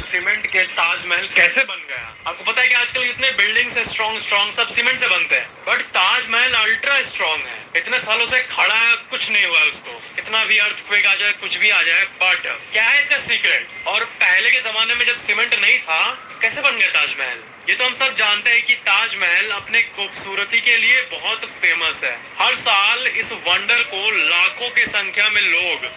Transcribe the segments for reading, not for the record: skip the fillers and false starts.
Cement के ताजमहल कैसे बन गया। आपको पता है कि आजकल इतने बिल्डिंग्स है स्ट्रॉन्ग स्ट्रॉन्ग, सब सीमेंट से बनते हैं, बट ताजमहल अल्ट्रा स्ट्रॉन्ग है, इतने सालों से खड़ा है, कुछ नहीं हुआ उसको, कितना भी अर्थक्वेक आ जाए, कुछ भी आ जाए। बट क्या है इसका सीक्रेट? और पहले के जमाने में जब सीमेंट नहीं था, कैसे बन गया ताजमहल? ये तो हम सब जानते हैं कि ताजमहल अपने खूबसूरती के लिए बहुत फेमस है। हर साल इस वंडर को लाखों की संख्या में लोग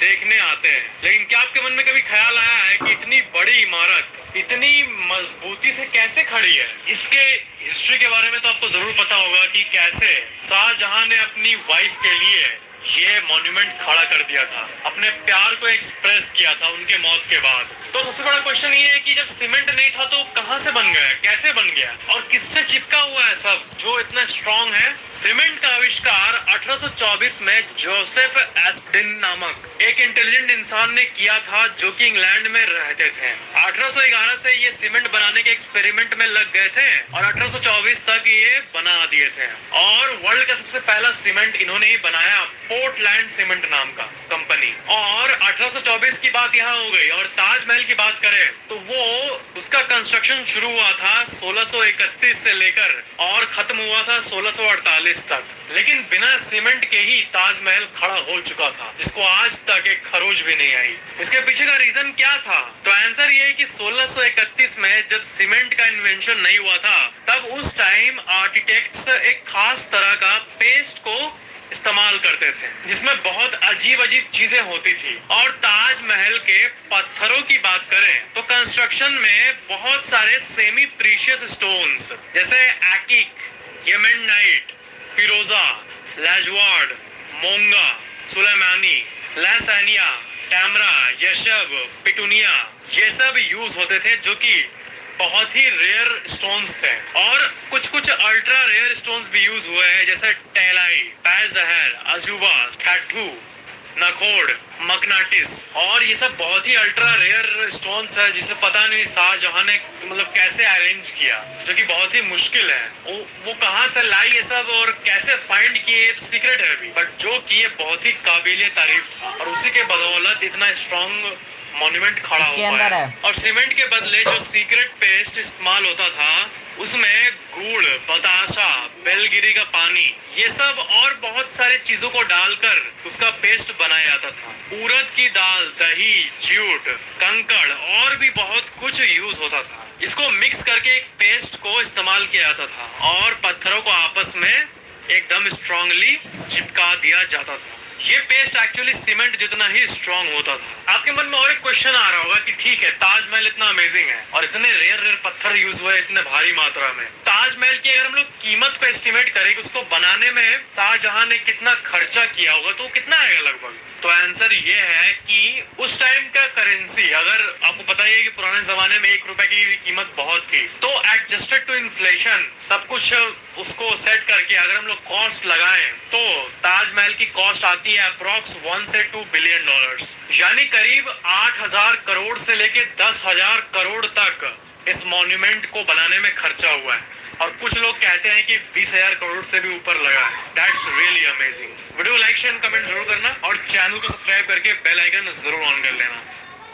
देखने आते हैं। लेकिन क्या आपके मन में कभी ख्याल आया है कि इतनी बड़ी इमारत इतनी मजबूती से कैसे खड़ी है? इसके हिस्ट्री के बारे में तो आपको जरूर पता होगा कि कैसे शाहजहां ने अपनी वाइफ के लिए ये मॉन्यूमेंट खड़ा कर दिया था, अपने प्यार को एक्सप्रेस किया था उनके मौत के बाद। तो सबसे बड़ा क्वेश्चन ये है कि जब सीमेंट नहीं था तो कहां से बन गया, कैसे बन गया और किससे चिपका हुआ है सब जो इतना स्ट्रॉन्ग है? सीमेंट का आविष्कार 1824 में जोसेफ एस्टिन नामक एक इंटेलिजेंट इंसान ने किया था, जो कि इंग्लैंड में रहते थे। 1811 से ये सीमेंट बनाने के एक्सपेरिमेंट में लग गए थे और 1824 तक ये बना दिए थे। और वर्ल्ड का सबसे पहला सीमेंट इन्होंने ही बनाया, पोर्टलैंड सीमेंट नाम का कंपनी। और 1824 की बात यहाँ हो गई। और ताजमहल की बात करें तो वो उसका कंस्ट्रक्शन शुरू हुआ था 1631 से लेकर और खत्म हुआ था 1648 तक। लेकिन बिना सीमेंट के ही ताजमहल खड़ा हो चुका था, जिसको आज तक एक खरोच भी नहीं आई। इसके पीछे का रीजन क्या था? तो आंसर ये है कि 1631 में जब सीमेंट का इन्वेंशन नहीं हुआ था, तब उस टाइम आर्किटेक्ट्स एक खास तरह का पेस्ट को इस्तेमाल करते थे, जिसमें बहुत अजीब अजीब चीजें होती थी। और ताजमहल के पत्थरों की बात करें तो कंस्ट्रक्शन में बहुत सारे सेमी प्रीशियस स्टोन्स जैसे एक्टिक, येमेनाइट, फिरोजा, लाजवार्ड, मोंगा, सुलेमानी, लैसानिया, टैमरा, यशब, पिटूनिया, ये सब यूज होते थे, जो कि बहुत ही रेयर स्टोन्स थे। और कुछ अल्ट्रा रेयर स्टोन्स भी यूज हुए हैं, जैसे टेलाई, पैजहर, अजूबा, कैटू, नखोड़, मकनाटिस। और ये सब बहुत ही अल्ट्रा रेयर स्टोन्स है, जिसे पता नहीं शाहजहां ने मतलब कैसे अरेंज किया, जो कि बहुत ही मुश्किल है। वो कहाँ से लाई ये सब और कैसे फाइंड किए तो सीक्रेट है अभी, बट जो किए बहुत ही काबिले तारीफ था। और उसी के बदौलत इतना स्ट्रॉन्ग मॉन्यूमेंट खड़ा हो पाया। और सीमेंट के बदले जो सीक्रेट पेस्ट इस्तेमाल होता था, उसमें गुड़, बताशा, बेलगिरी का पानी, ये सब और बहुत सारे चीजों को डालकर उसका पेस्ट बनाया जाता था। उड़द की दाल, दही, जूट, कंकड़ और भी बहुत कुछ यूज होता था। इसको मिक्स करके एक पेस्ट को इस्तेमाल किया जाता था और पत्थरों को आपस में एकदम स्ट्रांगली चिपका दिया जाता था। ये पेस्ट एक्चुअली सीमेंट जितना ही स्ट्रॉन्ग होता था। आपके मन में और एक क्वेश्चन आ रहा होगा कि ठीक है, ताजमहल इतना अमेजिंग है और इतने रेयर पत्थर यूज हुए इतने भारी मात्रा में, ताजमहल की अगर हम लोग कीमत पे एस्टिमेट करें कि उसको बनाने में शाहजहां ने कितना खर्चा किया होगा, तो कितना आएगा लगभग? तो आंसर ये है कि उस टाइम का करेंसी, अगर आपको पता ही है कि पुराने जमाने में 1 रुपए की कीमत बहुत थी, तो एडजस्टेड टू इन्फ्लेशन सब कुछ उसको सेट करके अगर हम लोग कॉस्ट लगाएं तो ताजमहल की कॉस्ट आती है अप्रोक्स 1 से 2 बिलियन डॉलर्स, यानी करीब 8,000 करोड़ से लेके 10,000 करोड़ तक इस मॉन्यूमेंट को बनाने में खर्चा हुआ है। और कुछ लोग कहते हैं कि 20,000 करोड़ से भी ऊपर लगा है। That's really amazing. Video like share comment जरूर करना और चैनल को सब्सक्राइब करके बेल आइकन जरूर ऑन कर लेना।